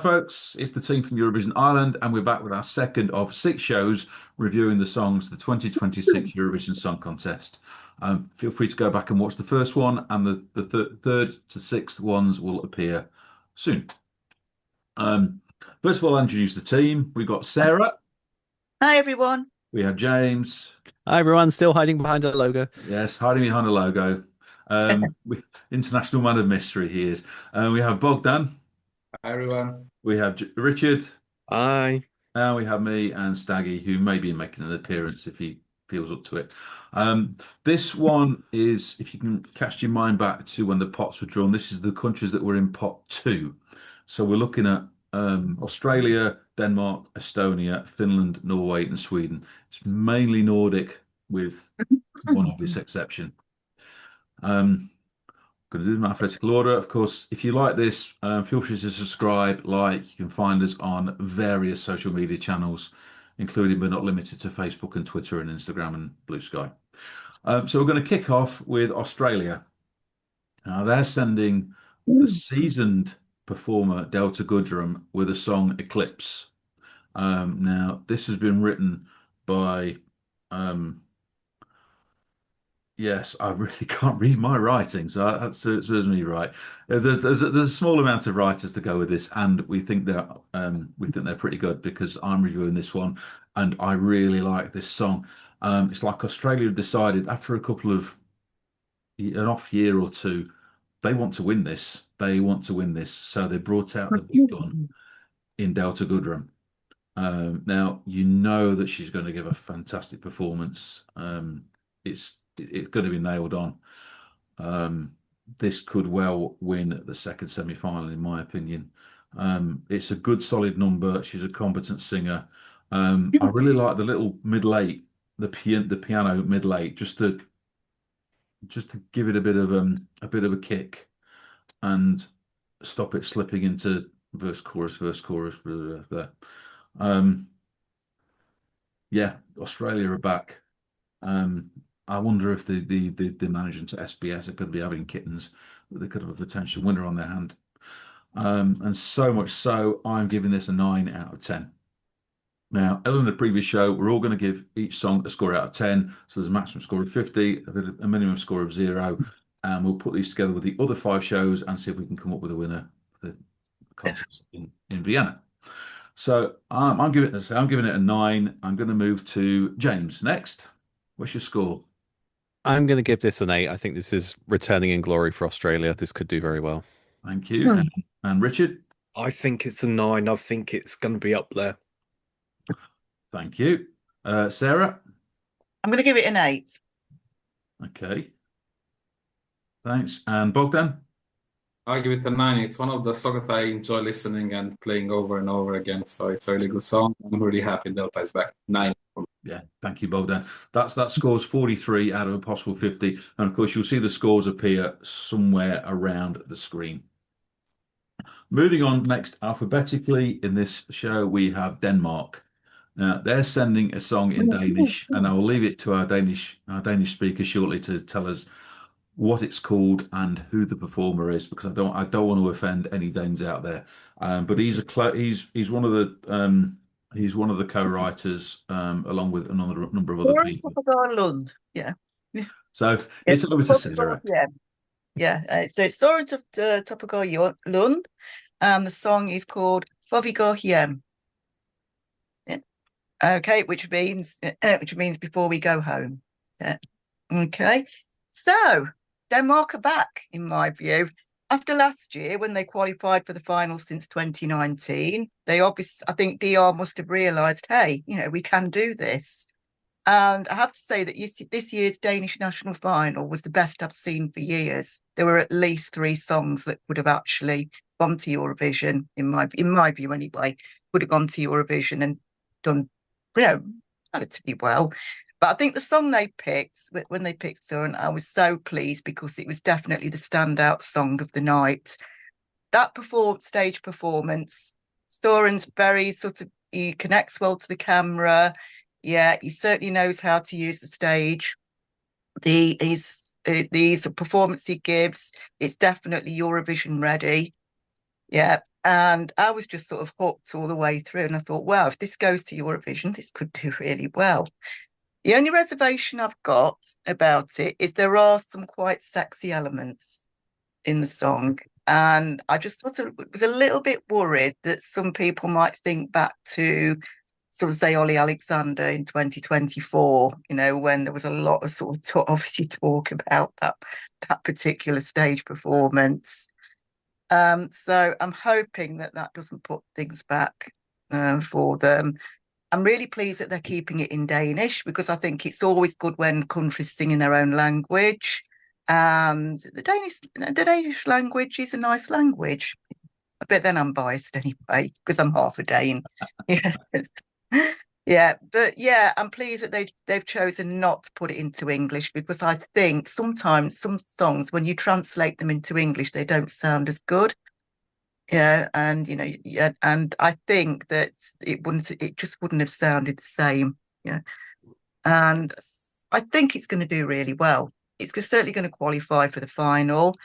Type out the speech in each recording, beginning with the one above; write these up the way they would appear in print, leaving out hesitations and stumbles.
folks. It's the team from Eurovision Ireland, and we're back with our second of 6 shows reviewing the songs for the 2026 Eurovision Song Contest. Feel free to go back and watch the first one, and the third to sixth ones will appear soon. First of all, I'll introduce the team. We've got Sarah, Hi everyone. we have James, Hi everyone, still hiding behind a logo. yes, hiding behind a logo. International man of mystery he is. We have Bogdan, Hi everyone. we have Richard. Hi. And we have me and Staggy, who may be making an appearance if he feels up to it. This one is, if you can cast your mind back to when the pots were drawn, this is the countries that were in pot two. So we're looking at Australia, Denmark, Estonia, Finland, Norway, and Sweden. It's mainly Nordic, with one obvious exception. Going to do them in alphabetical order. Of course, if you like this, feel free to subscribe, like. You can find us on various social media channels, including but not limited to Facebook and Twitter and Instagram and Blue Sky. So we're going to kick off with Australia. Now they're sending the seasoned performer Delta Goodrem with a song Eclipse. Now this has been written by yes, I really can't read my writing, so that serves me right. There's a small amount of writers to go with this, and we think they're pretty good because I'm reviewing this one, and I really like this song. It's like Australia have decided after a couple of an off year or two, they want to win this. They want to win this, so they brought out the big gun in Delta Goodrem. Now you know that she's going to give a fantastic performance. It's going to be nailed on. This could well win the second semi-final, in my opinion. It's a good, solid number. She's a competent singer. I really like the little mid-late, the piano mid-late, just to give it a kick and stop it slipping into verse, chorus, blah, blah, blah. Yeah, Australia are back. I wonder if the management at SBS are going to be having kittens that they could have a potential winner on their hand. And so much so, I'm giving this a 9 out of 10. Now, as in the previous show, we're all going to give each song a score out of 10. So there's a maximum score of 50, a minimum score of 0, and we'll put these together with the other 5 shows and see if we can come up with a winner for the contest in Vienna. So I'm giving it a 9. I'm going to move to James next. What's your score? I'm going to give this an 8. I think this is returning in glory for Australia. This could do very well. Thank you. And Richard? I think it's a 9. I think it's going to be up there. Thank you. Sarah? I'm going to give it an 8. Okay. Thanks. And Bogdan? I give it a 9. It's one of the songs that I enjoy listening and playing over and over again. So it's a really good song. I'm really happy Delta is back. 9. Yeah, thank you, Bogdan. That scores 43 out of a possible 50. And of course, you'll see the scores appear somewhere around the screen. Moving on next, alphabetically in this show, we have Denmark. Now, they're sending a song in Danish, and I will leave it to our Danish speaker shortly to tell us what it's called and who the performer is, because I don't want to offend any Danes out there. But he's one of the he's one of the co-writers, along with another number of other people. Lund. Yeah. So it's a little bit of Sarah. Yeah. So it's Soren Topigo Lund, and the song is called Fovigo Hjem. Yeah. Okay, which means before we go home. Yeah. Okay. So Denmark are back, in my view. After last year, when they qualified for the final since 2019, I think DR must have realised, hey, we can do this. And I have to say that this year's Danish national final was the best I've seen for years. There were at least 3 songs that would have actually gone to Eurovision, in my view anyway, would have gone to Eurovision and done, relatively well. But I think the song they picked, when they picked Soren, I was so pleased because it was definitely the standout song of the night. That stage performance, Soren's very he connects well to the camera. Yeah, he certainly knows how to use the stage. The performance he gives, it's definitely Eurovision ready. Yeah, And I was just sort of hooked all the way through. And I thought, wow, if this goes to Eurovision, this could do really well. The only reservation I've got about it is there are some quite sexy elements in the song. And I just sort of was a little bit worried that some people might think back to sort of say Ollie Alexander in 2024, when there was a lot of sort of obviously talk about that particular stage performance. So I'm hoping that doesn't put things back for them. I'm really pleased that they're keeping it in Danish because I think it's always good when countries sing in their own language. And the Danish language is a nice language. But then I'm biased anyway because I'm half a Dane. Yeah. Yeah, but yeah, I'm pleased that they've chosen not to put it into English because I think sometimes some songs, when you translate them into English, they don't sound as good. Yeah, and and I think that it just wouldn't have sounded the same. Yeah, and I think it's going to do really well. It's certainly going to qualify for the final,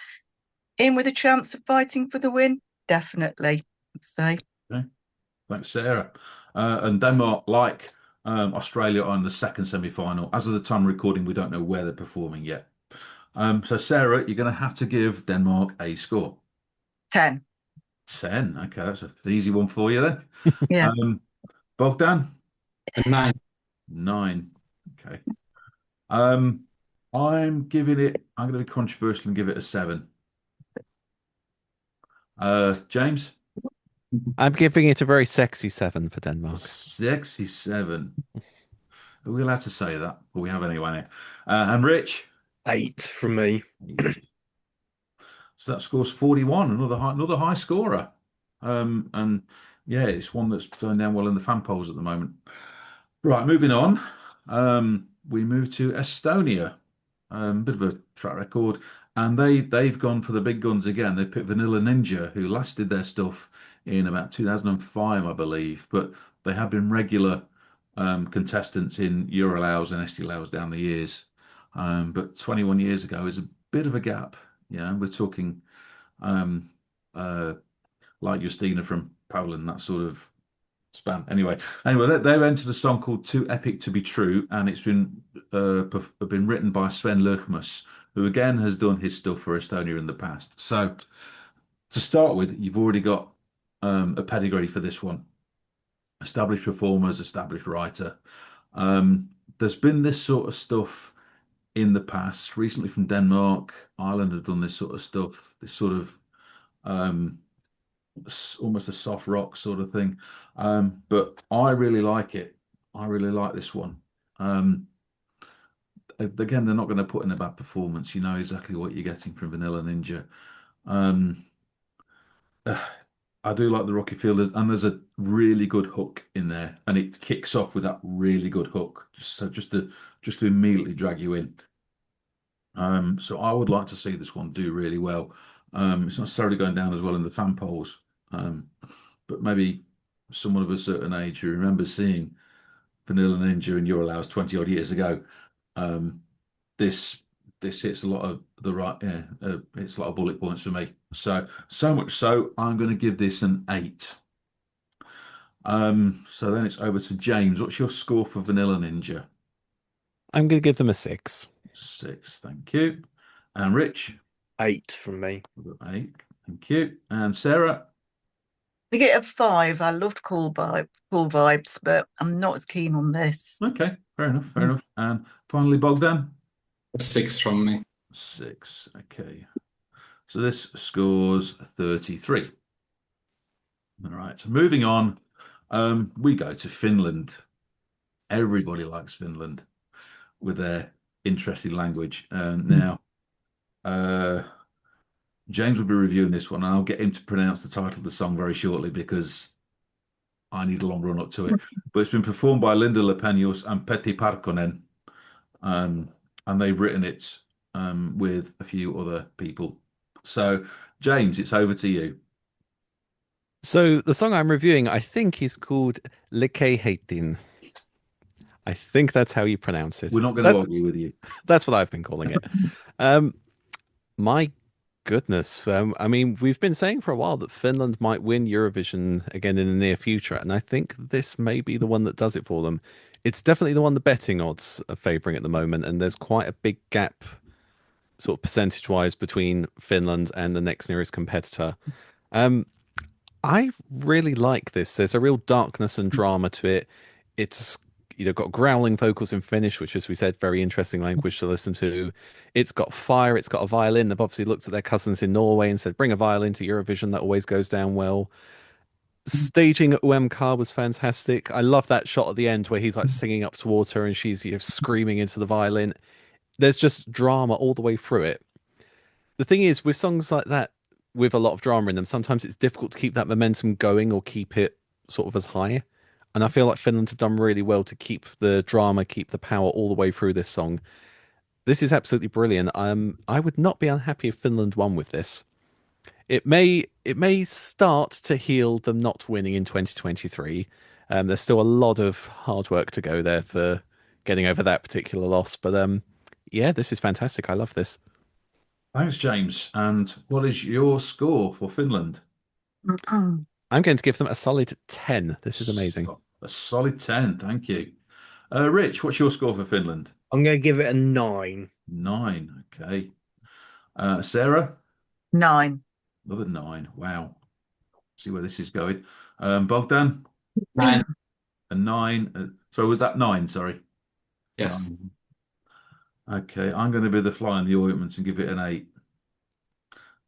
in with a chance of fighting for the win. Definitely, I'd say. Okay. Thanks, Sarah. And Denmark, like Australia, are in the second semi-final. As of the time of recording, we don't know where they're performing yet. So, Sarah, you're going to have to give Denmark a score. 10. 10. Okay, that's an easy one for you then. Yeah. Bogdan? A 9. 9. Okay. I'm going to be controversial and give it a 7. James? I'm giving it a very sexy 7 for Denmark. Sexy 7. Are we allowed to say that? Well, we have anyway. And Rich? 8 from me. 8. So that scores 41, another high scorer. And yeah, it's one that's going down well in the fan polls at the moment. Right, moving on. We move to Estonia. Bit of a track record, and they've gone for the big guns again. They picked Vanilla Ninja, who last did their stuff in about 2005, I believe, but they have been regular contestants in Eurolaus and ST down the years. But 21 years ago is a bit of a gap. Yeah, we're talking like Justina from Poland, that sort of span. Anyway, they've entered a song called "Too Epic to Be True," and it's been written by Sven Lerchmus, who again has done his stuff for Estonia in the past. So to start with, you've already got a pedigree for this one. Established performers, established writer. There's been this sort of stuff in the past, recently from Denmark. Ireland have done this sort of stuff, this sort of almost a soft rock sort of thing. But I really like it. I really like this one. Again, they're not going to put in a bad performance. You know exactly what you're getting from Vanilla Ninja. I do like the Rocky Field, and there's a really good hook in there, and it kicks off with that really good hook, just to immediately drag you in. So I would like to see this one do really well. It's not necessarily going down as well in the fan polls, but maybe someone of a certain age who remembers seeing Vanilla Ninja in Eurolaus 20 odd years ago, this hits a lot of it's a lot of bullet points for me. So much so, I'm going to give this an 8. So then it's over to James. What's your score for Vanilla Ninja? I'm going to give them a 6. 6, thank you. And Rich? 8 from me. 8, thank you. And Sarah? I get a 5. I loved Cool Vibes, but I'm not as keen on this. Okay, fair enough. And finally, Bogdan? A 6 from me. 6, okay. So this scores 33. All right, so moving on, we go to Finland. Everybody likes Finland with their interesting language. Now, James will be reviewing this one, and I'll get him to pronounce the title of the song very shortly because I need a long run up to it. But it's been performed by Linda Lepenius and Petri Parkkonen, and they've written it with a few other people. So, James, it's over to you. So the song I'm reviewing, I think, is called Leke Heitin. I think that's how you pronounce it. We're not going to argue with you. That's what I've been calling it. My goodness. I mean, we've been saying for a while that Finland might win Eurovision again in the near future, and I think this may be the one that does it for them. It's definitely the one the betting odds are favouring at the moment, and there's quite a big gap, sort of percentage-wise, between Finland and the next nearest competitor. Um, I really like this. There's a real darkness and drama to it. It's got growling vocals in Finnish, which, as we said, very interesting language to listen to. It's got fire. It's got a violin. They've obviously looked at their cousins in Norway and said, "Bring a violin to Eurovision." That always goes down well. Staging at UMK was fantastic. I love that shot at the end where he's like singing up towards her and she's screaming into the violin. There's just drama all the way through it. The thing is, with songs like that, with a lot of drama in them, sometimes it's difficult to keep that momentum going or keep it sort of as high. And I feel like Finland have done really well to keep the drama, keep the power all the way through this song. This is absolutely brilliant. I would not be unhappy if Finland won with this. It may start to heal them not winning in 2023. There's still a lot of hard work to go there for getting over that particular loss. But yeah, this is fantastic. I love this. Thanks, James. And what is your score for Finland? I'm going to give them a solid 10. This is amazing. A solid 10. Thank you. Rich, what's your score for Finland? I'm going to give it a 9. 9. Okay. Sarah? 9. Another 9. Wow. See where this is going. Bogdan? 9. A 9. Sorry, was that 9? Sorry. Yes. 9. Okay, I'm going to be the fly in the ointment and give it an 8.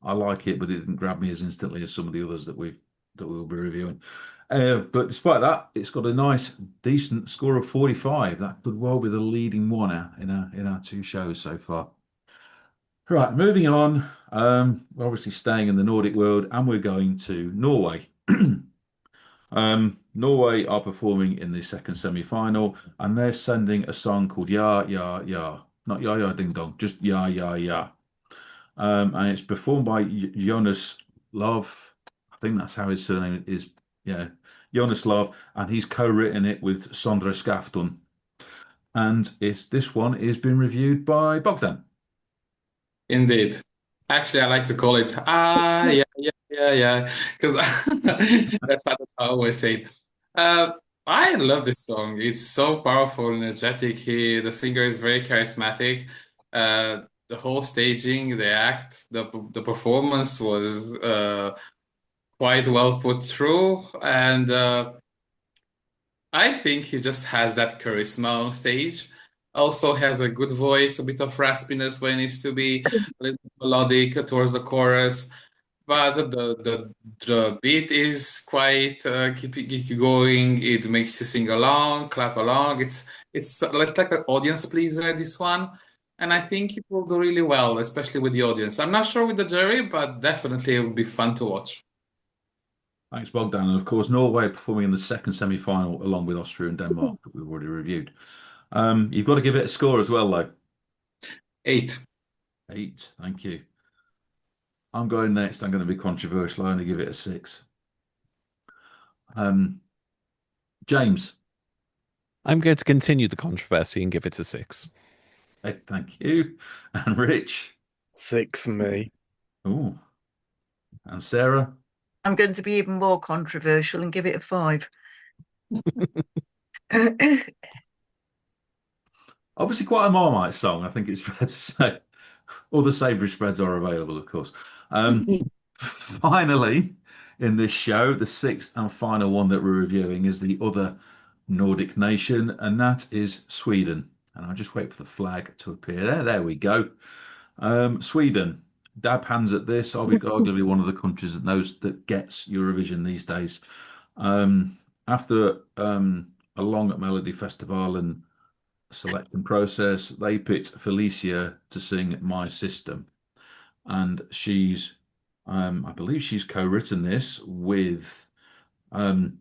I like it, but it didn't grab me as instantly as some of the others that we'll be reviewing. But despite that, it's got a nice, decent score of 45. That could well be the leading one in our 2 shows so far. Right, moving on. We're obviously staying in the Nordic world, and we're going to Norway. Norway are performing in the second semi-final, and they're sending a song called "Ya Ya Ya," not "Ya Ya Ding Dong," just "Ya Ya Ya." And it's performed by Jonas Love. I think that's how his surname is. Yeah, Jonas Love, and he's co-written it with Sondre Skafton. And this one is been reviewed by Bogdan. Indeed. Actually, I like to call it yeah, because that's how I always say it. I love this song. It's so powerful, energetic. The singer is very charismatic. The whole staging, the act, the performance was quite well put through, and I think he just has that charisma on stage. Also has a good voice, a bit of raspiness when it needs to be a little melodic towards the chorus. But the beat is quite keep you going. It makes you sing along, clap along. It's like an audience pleaser, this one. And I think it will do really well, especially with the audience. I'm not sure with the jury, but definitely it will be fun to watch. Thanks, Bogdan. And of course, Norway performing in the second semi-final along with Austria and Denmark that we've already reviewed. You've got to give it a score as well, though. 8. 8. Thank you. I'm going next. I'm going to be controversial. I only give it a 6. James. I'm going to continue the controversy and give it a 6. Hey, thank you. And Rich. 6 for me. Oh. And Sarah. I'm going to be even more controversial and give it a 5. Obviously, quite a Marmite song, I think it's fair to say. All the savoury spreads are available, of course. Finally, in this show, the 6th and final one that we're reviewing is the other Nordic nation, and that is Sweden. And I'll just wait for the flag to appear there. There we go. Sweden. Dab hands at this. Arguably one of the countries that gets Eurovision these days. After a long Melody Festival and selection process, they picked Felicia to sing My System, and I believe she's co-written this with Auden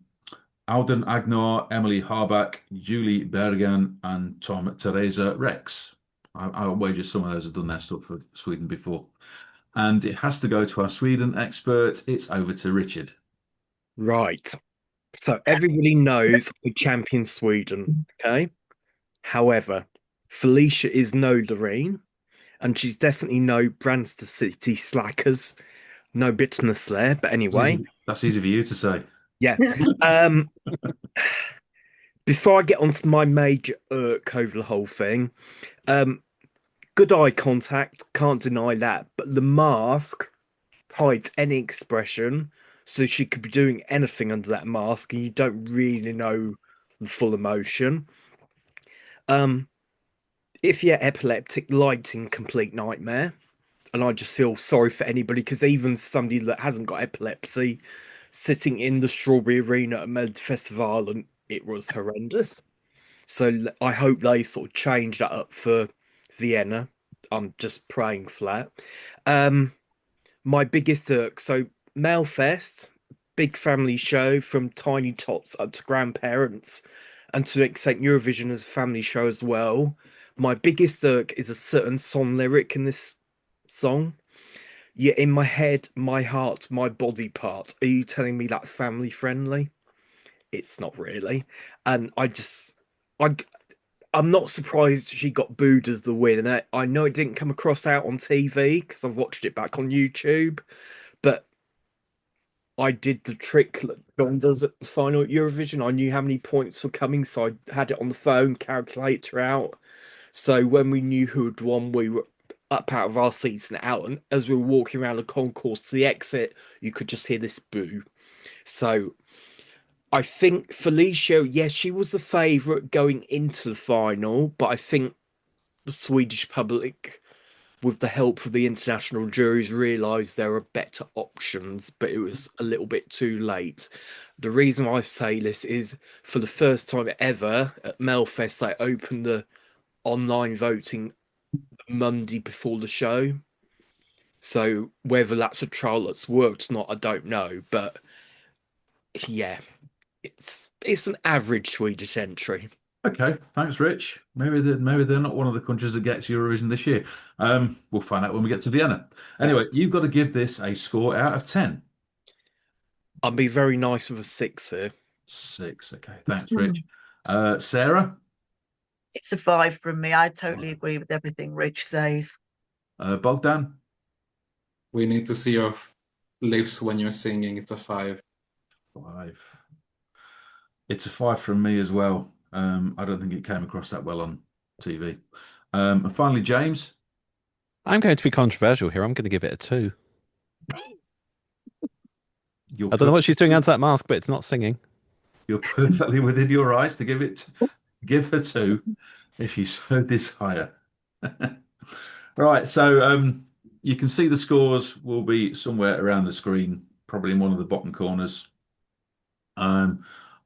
Agnor, Emily Harbach, Julie Bergan, and Tom Teresa Rex. I'll wager some of those have done their stuff for Sweden before. And it has to go to our Sweden expert. It's over to Richard. Right. So everybody knows we champion Sweden, okay? However, Felicia is no Loreen, and she's definitely no Branster City slackers. No bitterness there, but anyway, That's easy for you to say. yeah. Um, before I get onto my major irk over the whole thing, um, good eye contact, can't deny that, but the mask hides any expression, so she could be doing anything under that mask, and you don't really know the full emotion. Um, if you're epileptic, lighting complete nightmare, and I just feel sorry for anybody because even somebody that hasn't got epilepsy, sitting in the Strawberry Arena at Med Festival, and it was horrendous. So I hope they sort of change that up for Vienna. I'm just praying for that. Um, my biggest irk. So Mailfest, big family show from tiny tots up to grandparents, and to an extent Eurovision is a family show as well. My biggest irk is a certain song lyric in this song. You're in my head, my heart, my body part. Are you telling me that's family friendly? It's not really. And I I'm not surprised she got booed as the winner. I know it didn't come across out on TV because I've watched it back on YouTube, but I did the trick that John does at the final at Eurovision. I knew how many points were coming, so I had it on the phone, calculator out. So when we knew who had won, we were up out of our seats and out. And as we were walking around the concourse to the exit, you could just hear this boo. So I think Felicia, yes, she was the favourite going into the final, but I think the Swedish public, with the help of the international juries, realised there were better options, but it was a little bit too late. The reason why I say this is for the first time ever at Melfest, they opened the online voting Monday before the show. So whether that's a trial that's worked or not, I don't know. But yeah, it's an average Swedish entry. Okay, thanks, Rich. Maybe they're not one of the countries that gets Eurovision this year. We'll find out when we get to Vienna. Anyway, you've got to give this a score out of 10. I'll be very nice with a 6 here. 6. Okay, thanks, Rich. Sarah, It's a 5 from me. I totally agree with everything Rich says. Bogdan, We need to see your lips when you're singing. It's a 5. 5. It's a 5 from me as well. I don't think it came across that well on TV. And finally, James, I'm going to be controversial here. I'm going to give it a 2. you're I don't know what she's doing under that mask, but it's not singing. you're perfectly within your rights to give her 2 if you so desire. Right, so you can see the scores will be somewhere around the screen, probably in one of the bottom corners.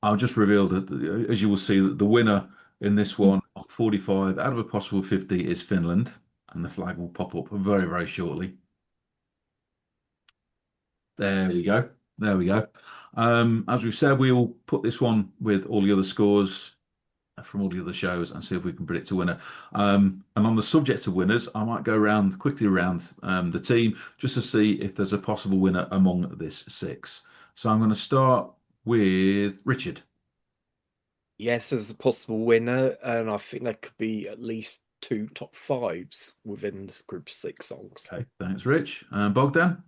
I'll just reveal that, as you will see, that the winner in this one, 45 out of a possible 50, is Finland, and the flag will pop up very, very shortly. There we go. There we go. As we've said, we will put this one with all the other scores from all the other shows and see if we can predict a winner. And on the subject of winners, I might go quickly around the team just to see if there's a possible winner among this 6. So I'm going to start with Richard. Yes, there's a possible winner, and I think there could be at least 2 top 5s within this group of 6 songs. Okay, thanks, Rich. Bogdan?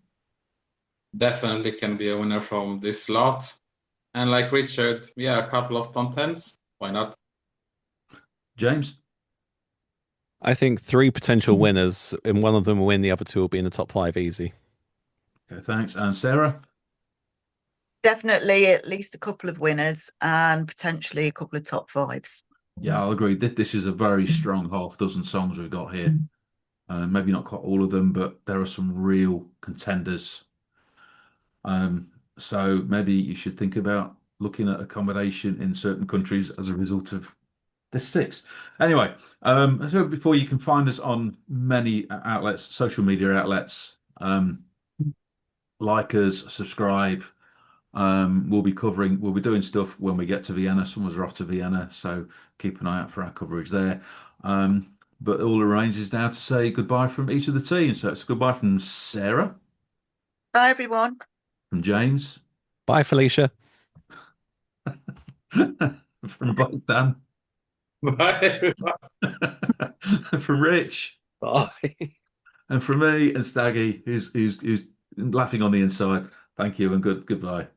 Definitely can be a winner from this lot. And like Richard, yeah, a couple of top 10s. Why not? James? I think 3 potential winners, and one of them will win, the other 2 will be in the top 5 easy. Okay, thanks. And Sarah? Definitely at least a couple of winners and potentially a couple of top 5s. Yeah, I'll agree. This is a very strong half dozen songs we've got here. Maybe not quite all of them, but there are some real contenders. So maybe you should think about looking at accommodation in certain countries as a result of this 6. Anyway, so before you can find us on many outlets, social media outlets, like us, subscribe. We'll be doing stuff when we get to Vienna. Some of us are off to Vienna, so keep an eye out for our coverage there. But all the remains is now to say goodbye from each of the teams. So it's goodbye from Sarah, Bye, everyone. from James, Bye, Felicia. from Bogdan, Bye. from Rich. Bye. And from me and Staggy, who's laughing on the inside, thank you and goodbye.